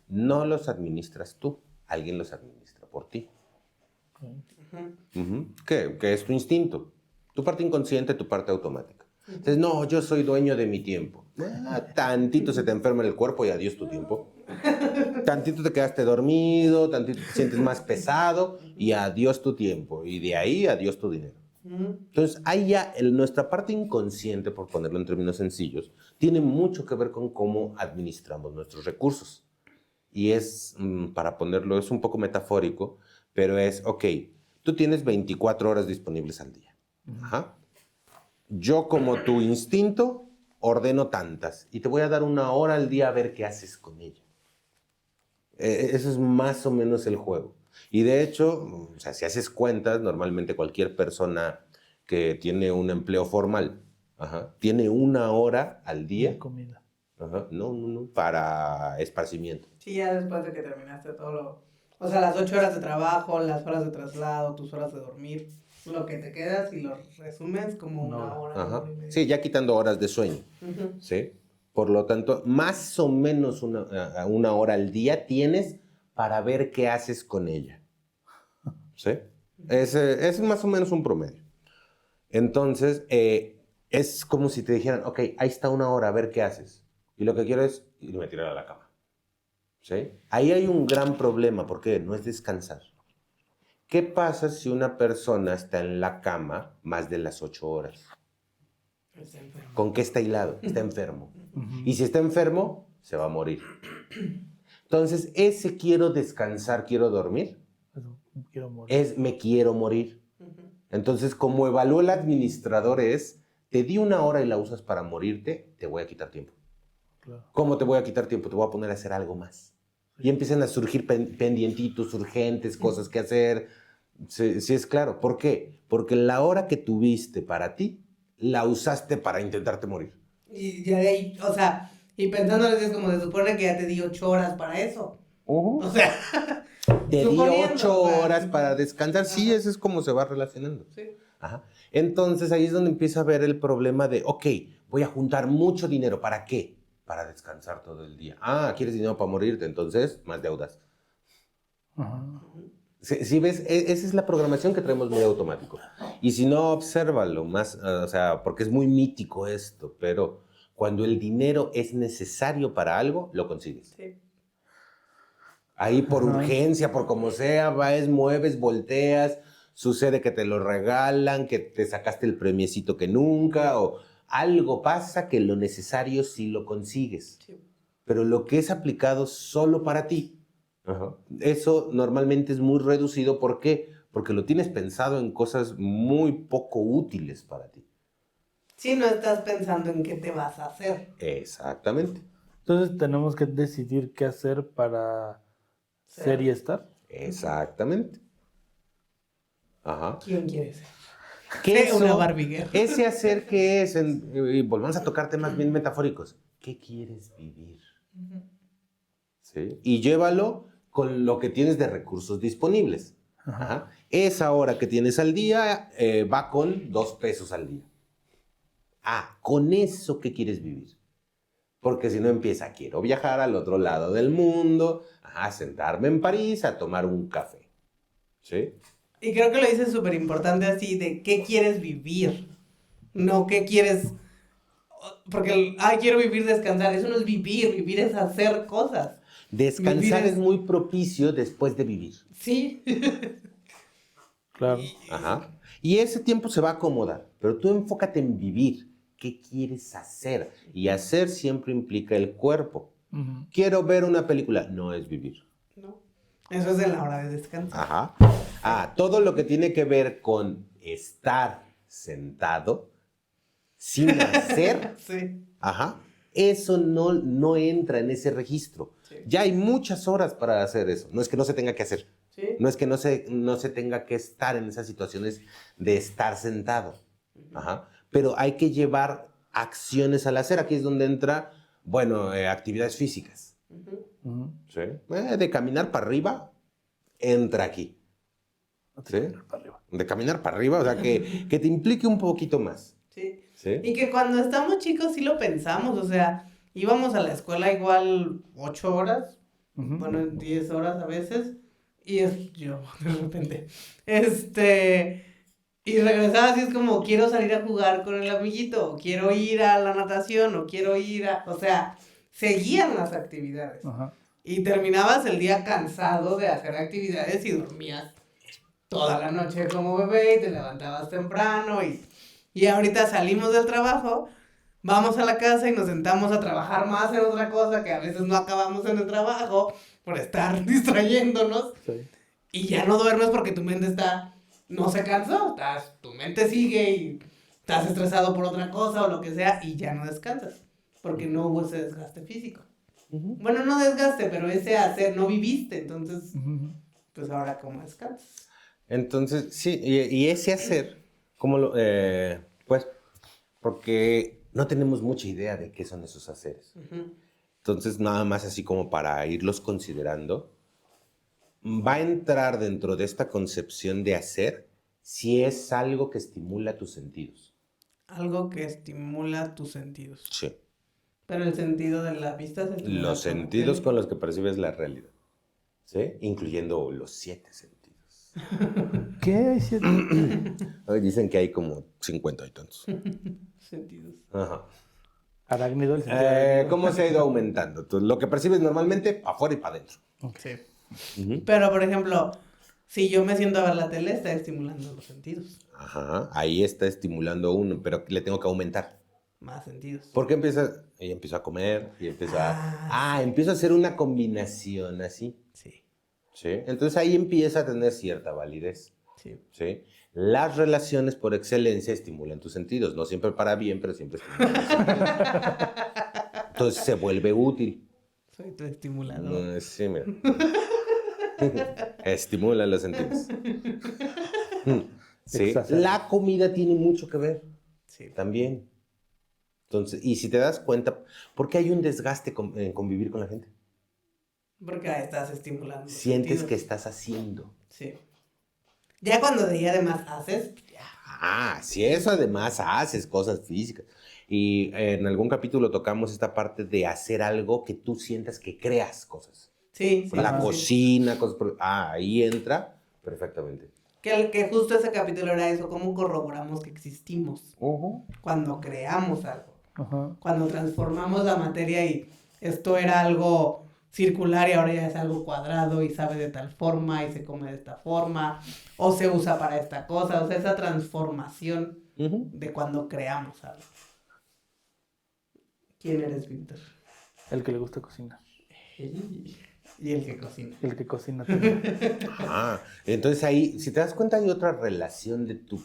no los administras tú, alguien los administra por ti. ¿Qué es tu instinto? Tu parte inconsciente, tu parte automática. Entonces, no, yo soy dueño de mi tiempo. Tantito se te enferma el cuerpo y adiós tu tiempo. Tantito te quedaste dormido, tantito te sientes más pesado y adiós tu tiempo. Y de ahí adiós tu dinero. Entonces, ahí ya nuestra parte inconsciente, por ponerlo en términos sencillos, tiene mucho que ver con cómo administramos nuestros recursos. Y es, para ponerlo, es un poco metafórico, pero es, ok, tú tienes 24 horas disponibles al día. Ajá. Yo, como tu instinto, ordeno tantas y te voy a dar 1 hora al día a ver qué haces con ella. Eso es más o menos el juego. Y de hecho, o sea, si haces cuentas, normalmente cualquier persona que tiene un empleo formal, tiene 1 hora al día. De comida. No, para esparcimiento. Sí, ya después de que terminaste todo lo... O sea, las 8 horas de trabajo, las horas de traslado, tus horas de dormir. lo que te queda, si lo resumes, como No. una hora. Ajá. hora y media. Sí, ya quitando horas de sueño, Ujú. ¿sí? Por lo tanto, más o menos una hora al día tienes para ver qué haces con ella, ¿sí? Es más o menos un promedio. Entonces, es como si te dijeran, ok, ahí está una hora, a ver qué haces. Y lo que quiero es irme a tirar a la cama, ¿sí? Ahí hay un gran problema, porque no es descansar. ¿Qué pasa si una persona está en la cama más de las 8 horas? Está enfermo. ¿Con qué está hilado? Está enfermo. Ujú. Y si está enfermo, se va a morir. Entonces, ese quiero descansar, quiero dormir, Eso, quiero morir. es me quiero morir. Ujú. Entonces, como evalúa el administrador es, te di una hora y la usas para morirte, te voy a quitar tiempo. Claro. ¿Cómo te voy a quitar tiempo? Te voy a poner a hacer algo más. Y empiezan a surgir pendientitos, urgentes, cosas que hacer. Sí, sí es claro. ¿Por qué? Porque la hora que tuviste para ti, la usaste para intentarte morir. Y ya de ahí, o sea, y pensándolo es como se supone que ya te di 8 horas para eso. O sea, Te di suponiendo, 8 o sea, horas para descansar. Sí, ajá. eso es como se va relacionando. Sí. Ajá. Entonces ahí es donde empieza a ver el problema de, ok, voy a juntar mucho dinero. ¿Para qué? Para descansar todo el día. Ah, ¿quieres dinero para morirte? Entonces, más deudas. Ajá. Si ves, esa es la programación que traemos muy automático. Y si no, obsérvalo más, o sea, porque es muy mítico esto, pero cuando el dinero es necesario para algo, lo consigues. Sí. Ahí por Ajá. urgencia, por como sea, vas, mueves, volteas, sucede que te lo regalan, que te sacaste el premiecito que nunca, o algo pasa que lo necesario sí lo consigues. Sí. Pero lo que es aplicado solo para ti, eso normalmente es muy reducido. ¿Por qué? Porque lo tienes pensado en cosas muy poco útiles para ti. Sí, no estás pensando en qué te vas a hacer. Exactamente. Entonces tenemos que decidir qué hacer para ser y estar. Exactamente. Ajá. ¿Quién quiere ser? ¿Qué Una eso- Barbie girl. Ese hacer que es, y volvamos a tocar temas bien metafóricos. ¿Qué quieres vivir? Ujú. ¿Sí? Y llévalo con lo que tienes de recursos disponibles. Ajá. Ajá. Esa hora que tienes al día va con 2 pesos al día. Ah, con eso, ¿qué quieres vivir? Porque si no empieza, quiero viajar al otro lado del mundo, a sentarme en París a tomar un café. ¿Sí? Y creo que lo dices súper importante así, de qué quieres vivir, no qué quieres, porque quiero vivir, descansar, eso no es vivir, vivir es hacer cosas. Descansar Vivir es muy propicio después de vivir. Sí. Claro. Ajá. Y ese tiempo se va a acomodar, pero tú enfócate en vivir. ¿Qué quieres hacer? Y hacer siempre implica el cuerpo. Ujú. Quiero ver una película. No es vivir. No. Eso es en la hora de descansar. Ajá. Todo lo que tiene que ver con estar sentado sin hacer, Sí. ajá, eso no entra en ese registro. Sí. Ya hay muchas horas para hacer eso. No es que no se tenga que hacer. Sí. No es que no se tenga que estar en esas situaciones de estar sentado. Ajá. Pero hay que llevar acciones al hacer. Aquí es donde entra, bueno, actividades físicas. Ujú. Ujú. ¿Sí? De caminar para arriba, entra aquí. ¿Sí? Para arriba. De caminar para arriba, o sea, que te implique un poquito más. Sí. ¿Sí? Y que cuando estamos chicos sí lo pensamos, o sea, íbamos a la escuela igual 8 horas, Ujú. bueno, 10 horas a veces, y yo de repente, y regresaba así, es como, quiero salir a jugar con el amiguito, o quiero ir a la natación, o quiero ir o sea, seguían las actividades. Ajá. Y terminabas el día cansado de hacer actividades y dormías toda la noche como bebé y te levantabas temprano y ahorita salimos del trabajo, vamos a la casa y nos sentamos a trabajar más en otra cosa que a veces no acabamos en el trabajo por estar distrayéndonos Sí. y ya no duermes porque tu mente no se cansó, tu mente sigue y estás estresado por otra cosa o lo que sea y ya no descansas porque no hubo ese desgaste físico. Ujú. Bueno, no desgaste, pero ese hacer no viviste, entonces, Ujú. pues ahora cómo descansas. Entonces, sí, y ese hacer, pues, porque no tenemos mucha idea de qué son esos haceres. Ujú. Entonces, nada más así como para irlos considerando, va a entrar dentro de esta concepción de hacer si es algo que estimula tus sentidos. Algo que estimula tus sentidos. Sí. Pero el sentido de la vista se estimula Los con la sentidos tele. con los que percibes la realidad. ¿Sí? Incluyendo los 7 sentidos. ¿Qué? ¿Hay 7? Hoy dicen que hay como 50 y tantos. Sentidos. Ajá. Arácnido, el sentido arácnido. ¿Cómo se ha ido aumentando? Entonces, lo que percibes normalmente, afuera y para adentro. Sí. Pero, por ejemplo, si yo me siento a ver la tele, está estimulando los sentidos. Ajá, ahí está estimulando uno, pero le tengo que aumentar. Más sentidos. Porque empiezo a comer y empiezo a hacer una combinación así. Sí, ¿Sí? Entonces ahí empieza a tener cierta validez. sí. ¿Sí? Las relaciones por excelencia estimulan tus sentidos, no siempre para bien, pero siempre estimulan tus sentidos. Entonces se vuelve útil. Soy tu estimulador. Sí, mira. Estimulan los sentidos. Sí. Exacerbado. La comida tiene mucho que ver Sí. también. Entonces, y si te das cuenta, ¿por qué hay un desgaste en convivir con la gente? Porque ahí estás estimulando los Sientes sentidos. que estás haciendo. Sí. Ya cuando de ahí además haces, ya. Si eso además haces cosas físicas. Y en algún capítulo tocamos esta parte de hacer algo que tú sientas que creas cosas. Sí, sí. La sí, sí. cocina, cosas ahí entra perfectamente. Que justo ese capítulo era eso, cómo corroboramos que existimos cuando creamos algo. Ajá. Cuando transformamos la materia y esto era algo circular y ahora ya es algo cuadrado y sabe de tal forma y se come de esta forma o se usa para esta cosa, o sea, esa transformación de cuando creamos algo. ¿Quién eres, Víctor? El que le gusta cocinar. Y el que cocina. El que cocina también. Entonces ahí, si te das cuenta, hay otra relación de tu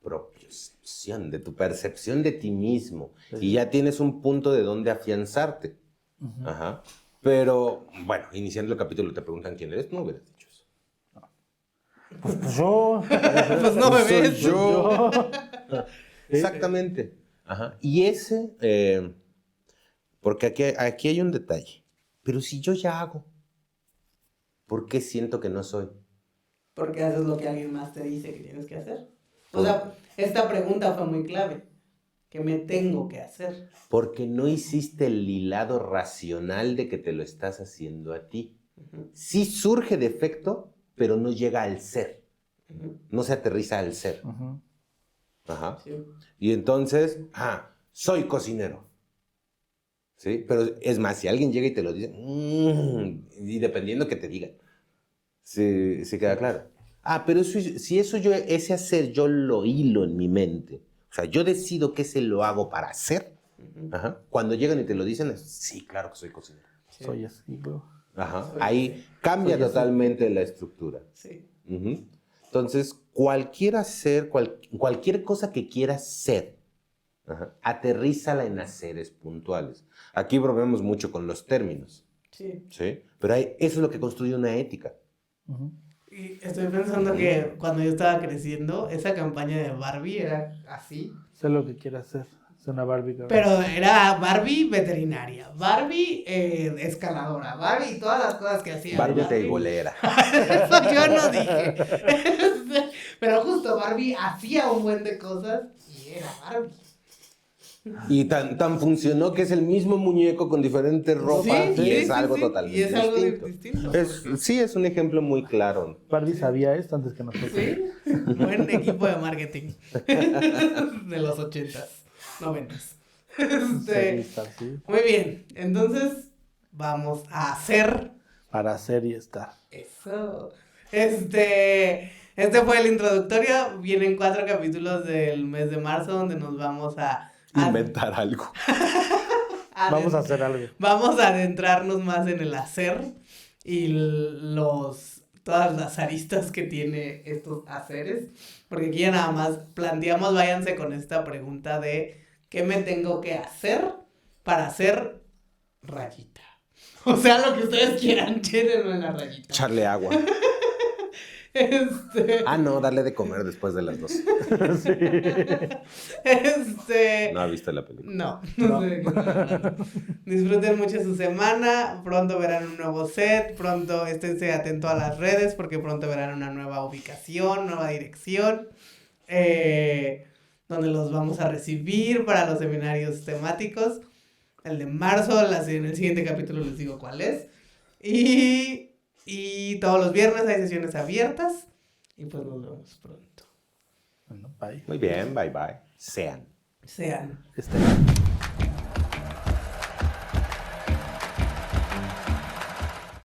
propiocepción, de tu percepción de ti mismo. Y ya tienes un punto de donde afianzarte. Ajá. Pero, bueno, iniciando el capítulo te preguntan quién eres, no hubieras dicho eso. Pues yo. Pues no me Soy ves. yo. Exactamente. Ajá. Y porque aquí hay un detalle. Pero si yo ya hago, ¿por qué siento que no soy? Porque haces lo que alguien más te dice que tienes que hacer. O sea, esta pregunta fue muy clave. ¿Qué me tengo que hacer? Porque no hiciste el hilado racional de que te lo estás haciendo a ti. Sí surge de efecto, pero no llega al ser. No se aterriza al ser. Ujú. Ajá. Sí. Y entonces, soy cocinero. ¿Sí? Pero es más, si alguien llega y te lo dice, y dependiendo que te digan, sí queda claro. Pero si ese hacer yo lo hilo en mi mente, o sea, yo decido que ese lo hago para hacer, cuando llegan y te lo dicen, sí, claro que soy cocinero. Sí. Soy así, güey. Ahí cambia Soy así. totalmente la estructura. Sí. Entonces, cualquier cosa que quieras ser, aterrízala en haceres puntuales. Aquí volvemos mucho con los términos, Sí. ¿sí? Pero eso es lo que construye una ética. Ujú. Y estoy pensando que cuando yo estaba creciendo, esa campaña de Barbie era así. Sé lo que quiere hacer. Es una Barbie girl. Pero era Barbie veterinaria, Barbie escaladora, Barbie y todas las cosas que hacía. Barbie teibolera. Eso yo no dije. Pero justo Barbie hacía un buen de cosas y era Barbie. Y tan funcionó que es el mismo muñeco con diferentes ropas y es algo totalmente Y es algo distinto. distinto. Sí, es un ejemplo muy claro. Barbie sabía esto antes que nosotros. Sí, buen equipo de marketing de los 80s, 90s. Sí. Muy bien, entonces vamos a hacer Para hacer y estar. eso. Este fue el introductorio. Vienen 4 capítulos del mes de marzo donde nos vamos a Inventar algo. Vamos a hacer algo. Vamos a adentrarnos más en el hacer y todas las aristas que tiene estos haceres. Porque aquí ya nada más planteamos, váyanse con esta pregunta de ¿qué me tengo que hacer para hacer rayita? O sea, lo que ustedes quieran, llénenlo en la rayita. Echarle agua. Ah, no, darle de comer después de las 12. No ha visto la película. No sé de qué estoy hablando. Disfruten mucho su semana. Pronto verán un nuevo set. Pronto esténse atentos a las redes porque pronto verán una nueva ubicación, nueva dirección. Donde los vamos a recibir para los seminarios temáticos. El de marzo, en el siguiente capítulo les digo cuál es. Y todos los viernes hay sesiones abiertas. Y pues nos vemos pronto. Bueno, bye. Muy bien, bye bye. Sean. Sean. Este.